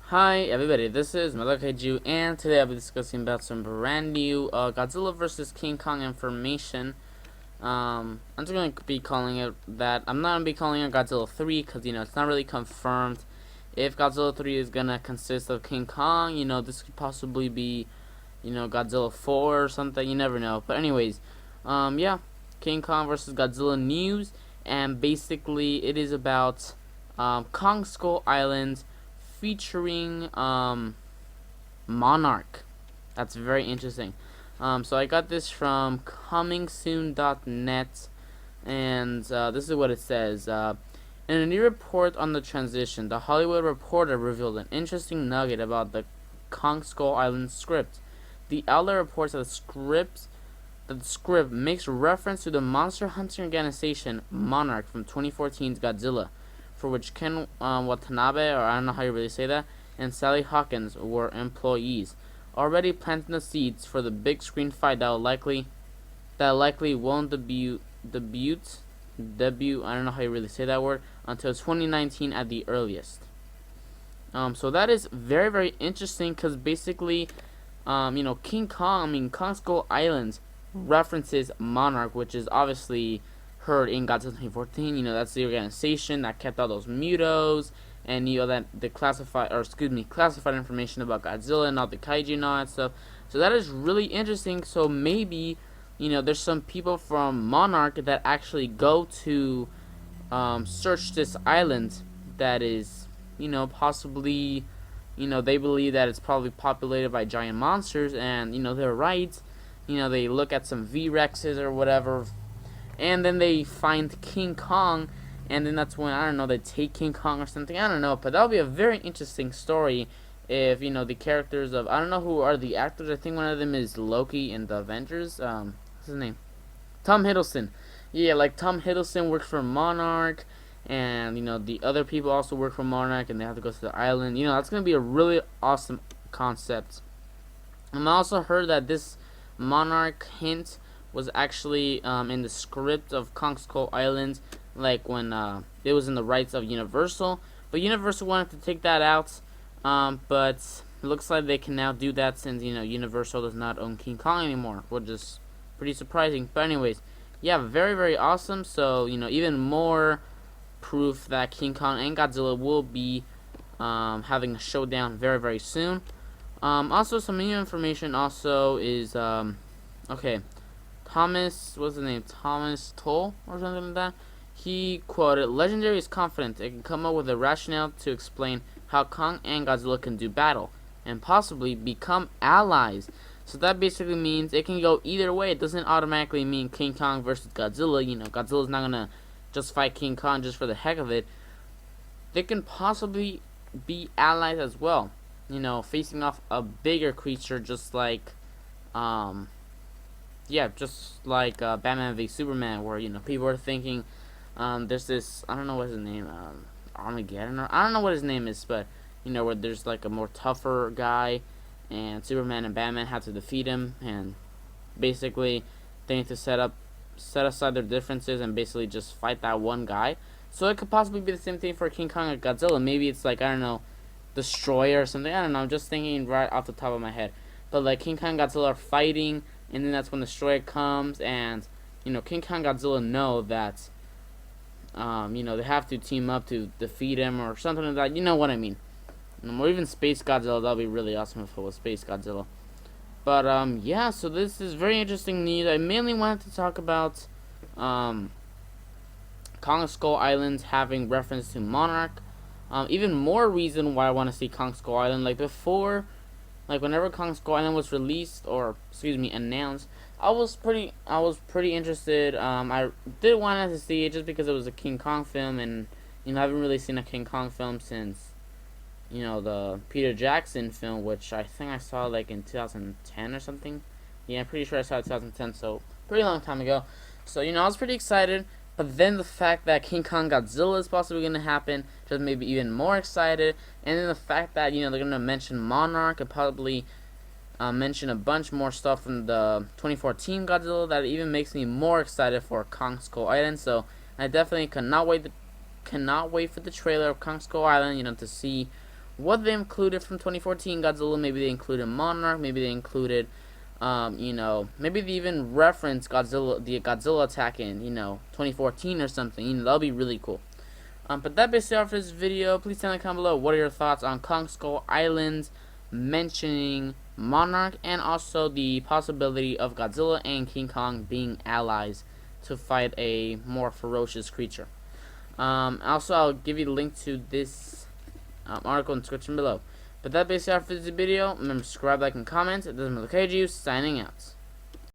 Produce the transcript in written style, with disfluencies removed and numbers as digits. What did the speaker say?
Hi everybody, this is methlokaiju, and today I'll be discussing about some brand new Godzilla vs. King Kong information. I'm just going to be calling it that. I'm not going to be calling it Godzilla 3 because, it's not really confirmed if Godzilla 3 is going to consist of King Kong. This could possibly be, Godzilla 4 or something. You never know. But anyways, yeah, King Kong vs. Godzilla news, and basically it is about Kong Skull Island featuring Monarch. That's very interesting. So I got this from comingsoon.net, and this is what it says. In a new report on the transition, The Hollywood Reporter revealed an interesting nugget about the Kong Skull Island script. The outlet reports that the script makes reference to the monster hunting organization Monarch from 2014's Godzilla, for which Ken Watanabe, or I don't know how you really say that, and Sally Hawkins were employees, already planting the seeds for the big screen fight that likely won't debut. I don't know how you really say that word, until 2019 at the earliest. So that is very, very interesting because basically, King Kong, Kong Skull Island references Monarch, which is obviously heard in Godzilla 2014. That's the organization that kept all those mutos and that the classified information about Godzilla and all the kaiju and all that stuff. So that is really interesting. So maybe there's some people from Monarch that actually go to search this island that is possibly they believe that it's probably populated by giant monsters, and they're right. They look at some V-Rexes or whatever, and then they find King Kong, and then that's when, I don't know, they take King Kong or something. I don't know, but that'll be a very interesting story if, the characters of, I don't know who are the actors. I think one of them is Loki in the Avengers. What's his name? Tom Hiddleston. Yeah, like Tom Hiddleston works for Monarch, and, the other people also work for Monarch, and they have to go to the island. That's going to be a really awesome concept. I also heard that this Monarch hint was actually in the script of Kong Skull Island, like when it was in the rights of Universal, but Universal wanted to take that out, but it looks like they can now do that since Universal does not own King Kong anymore, which is pretty surprising. But anyways, yeah, very, very awesome. So even more proof that King Kong and Godzilla will be having a showdown very, very soon. Also, some new information also is okay. Thomas, what's his name? Thomas Toll or something like that. He quoted, "Legendary is confident it can come up with a rationale to explain how Kong and Godzilla can do battle and possibly become allies." So that basically means it can go either way. It doesn't automatically mean King Kong versus Godzilla. Godzilla's not gonna just fight King Kong just for the heck of it. They can possibly be allies as well. Facing off a bigger creature, just like Batman v Superman, where people are thinking there's this, I don't know what his name, Armageddon, or I don't know what his name is, but where there's like a more tougher guy, and Superman and Batman have to defeat him, and basically they need to set aside their differences and basically just fight that one guy. So it could possibly be the same thing for King Kong and Godzilla. Maybe it's like, I don't know, Destroyer or something. I don't know, I'm just thinking right off the top of my head. But like King Kong and Godzilla are fighting, and then that's when Destroyer comes, and King Kong and Godzilla know that they have to team up to defeat him or something like that. You know what I mean? Or even Space Godzilla. That'd be really awesome if it was Space Godzilla. But yeah, so this is very interesting news. I mainly wanted to talk about Kong Skull Island having reference to Monarch. Even more reason why I want to see Kong Skull Island. Like before, like whenever Kong Skull Island was released, or announced, I was pretty interested. I did want to see it just because it was a King Kong film, and I haven't really seen a King Kong film since the Peter Jackson film, which I think I saw like in 2010 or something. Yeah, I'm pretty sure I saw it 2010, so pretty long time ago. So I was pretty excited. But then the fact that King Kong Godzilla is possibly going to happen just made me even more excited. And then the fact that, they're going to mention Monarch and probably mention a bunch more stuff from the 2014 Godzilla, that even makes me more excited for Kong Skull Island. So I definitely cannot wait for the trailer of Kong Skull Island, to see what they included from 2014 Godzilla. Maybe they included Monarch. Maybe they included, maybe they even reference Godzilla, the Godzilla attack in, 2014 or something. That'll be really cool. But that basically all for this video. Please tell me down below what are your thoughts on Kong Skull Islands mentioning Monarch, and also the possibility of Godzilla and King Kong being allies to fight a more ferocious creature. Also, I'll give you the link to this article in the description below. But that basically all for this video. Remember to subscribe, like, and comment. This is methlokaiju signing out.